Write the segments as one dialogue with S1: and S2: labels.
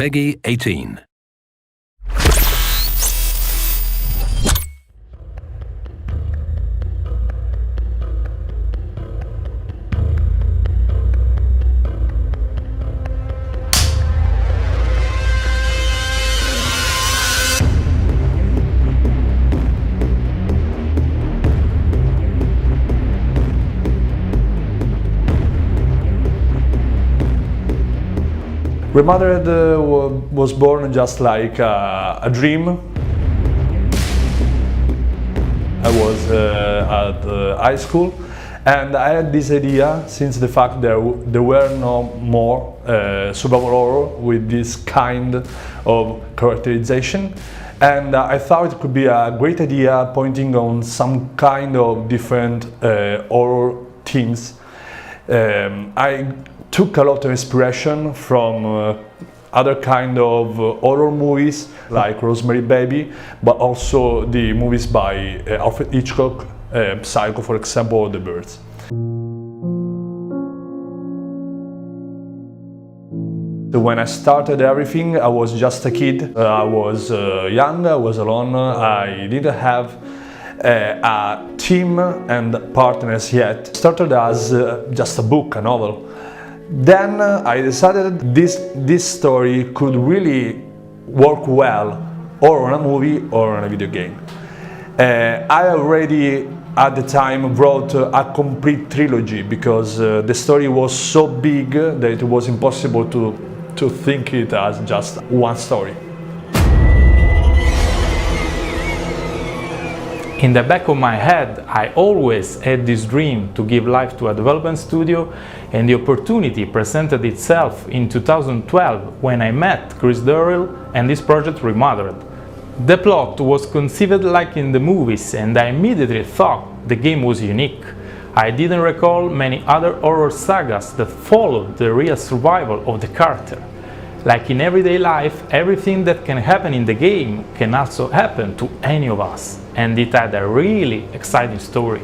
S1: Peggy 18.
S2: Remothered was born just like a dream. I was at high school and I had this idea since the fact there were no more survival horror with this kind of characterization, and I thought it could be a great idea pointing on some kind of different horror themes. I took a lot of inspiration from other kind of horror movies like Rosemary's Baby, but also the movies by Alfred Hitchcock, Psycho for example, or The Birds. When I started everything, I was just a kid. I was young, I was alone, I didn't have a team and partners yet. It started as just a book, a novel. Then I decided this story could really work well or on a movie or on a video game. I already at the time wrote a complete trilogy because the story was so big that it was impossible to think it as just one story.
S3: In the back of my head, I always had this dream to give life to a development studio, and the opportunity presented itself in 2012 when I met Chris Durrell and this project Remothered. The plot was conceived like in the movies and I immediately thought the game was unique. I didn't recall many other horror sagas that followed the real survival of the character. Like in everyday life, everything that can happen in the game can also happen to any of us, and it had a really exciting story.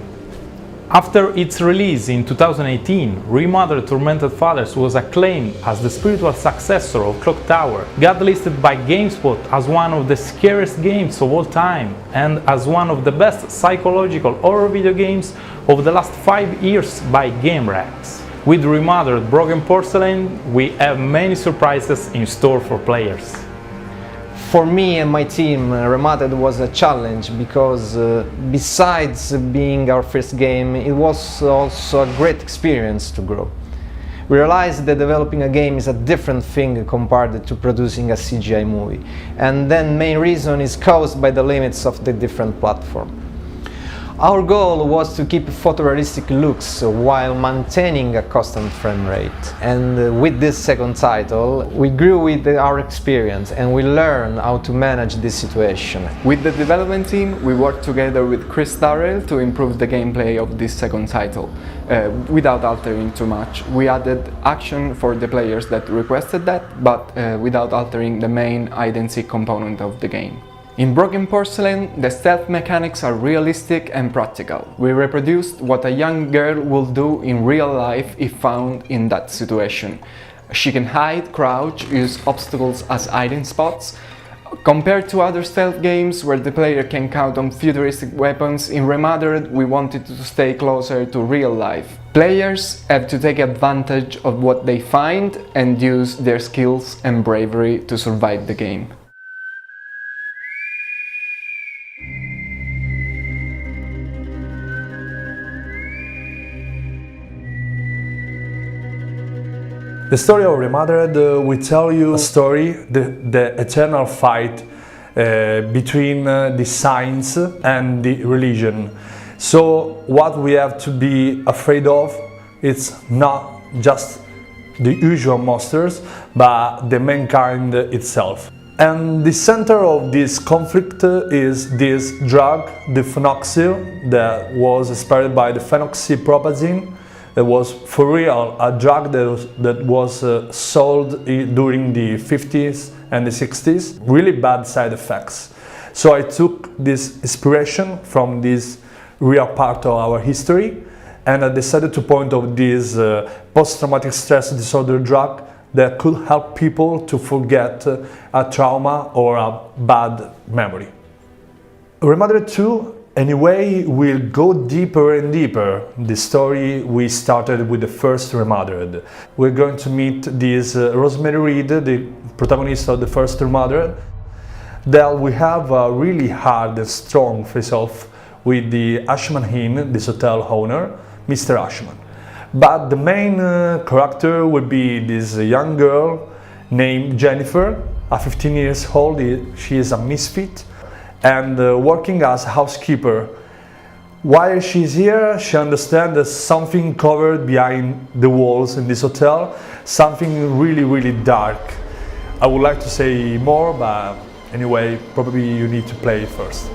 S3: After its release in 2018, Remothered Tormented Fathers was acclaimed as the spiritual successor of Clock Tower, got listed by GameSpot as one of the scariest games of all time, and as one of the best psychological horror video games of the last 5 years by GameRax. With Remothered Broken Porcelain, we have many surprises in store for players.
S4: For me and my team, Remothered was a challenge because besides being our first game, it was also a great experience to grow. We realized that developing a game is a different thing compared to producing a CGI movie, and then main reason is caused by the limits of the different platforms. Our goal was to keep photorealistic looks while maintaining a constant frame rate. And with this second title, we grew with our experience and we learned how to manage this situation.
S5: With the development team, we worked together with Chris Durrell to improve the gameplay of this second title. Without altering too much. We added action for the players that requested that, but without altering the main hide-and-seek component of the game. In Broken Porcelain, the stealth mechanics are realistic and practical. We reproduced what a young girl will do in real life if found in that situation. She can hide, crouch, use obstacles as hiding spots. Compared to other stealth games where the player can count on futuristic weapons, in Remothered we wanted to stay closer to real life. Players have to take advantage of what they find and use their skills and bravery to survive the game.
S2: The story of Remothered will tell you a story, the eternal fight between the science and the religion. So what we have to be afraid of, it's not just the usual monsters, but the mankind itself. And the center of this conflict is this drug, the phenoxyl, that was inspired by the phenoxypropazine. It was for real a drug that was sold during the 50s and the 60s. Really bad side effects. So I took this inspiration from this real part of our history, and I decided to point out this post-traumatic stress disorder drug that could help people to forget a trauma or a bad memory. Remothered 2, anyway, will go deeper and deeper the story we started with the first Remothered. We're going to meet this Rosemary Reed, the protagonist of the first Remothered. Then we have a really hard and strong face-off with the Ashman Inn, this hotel owner, Mr. Ashman. But the main character will be this young girl named Jennifer, a 15 years old. She is a misfit and working as housekeeper. While she's here, she understands there's something covered behind the walls in this hotel, something really, really dark. I would like to say more, but anyway, probably you need to play it first.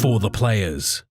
S1: For the players.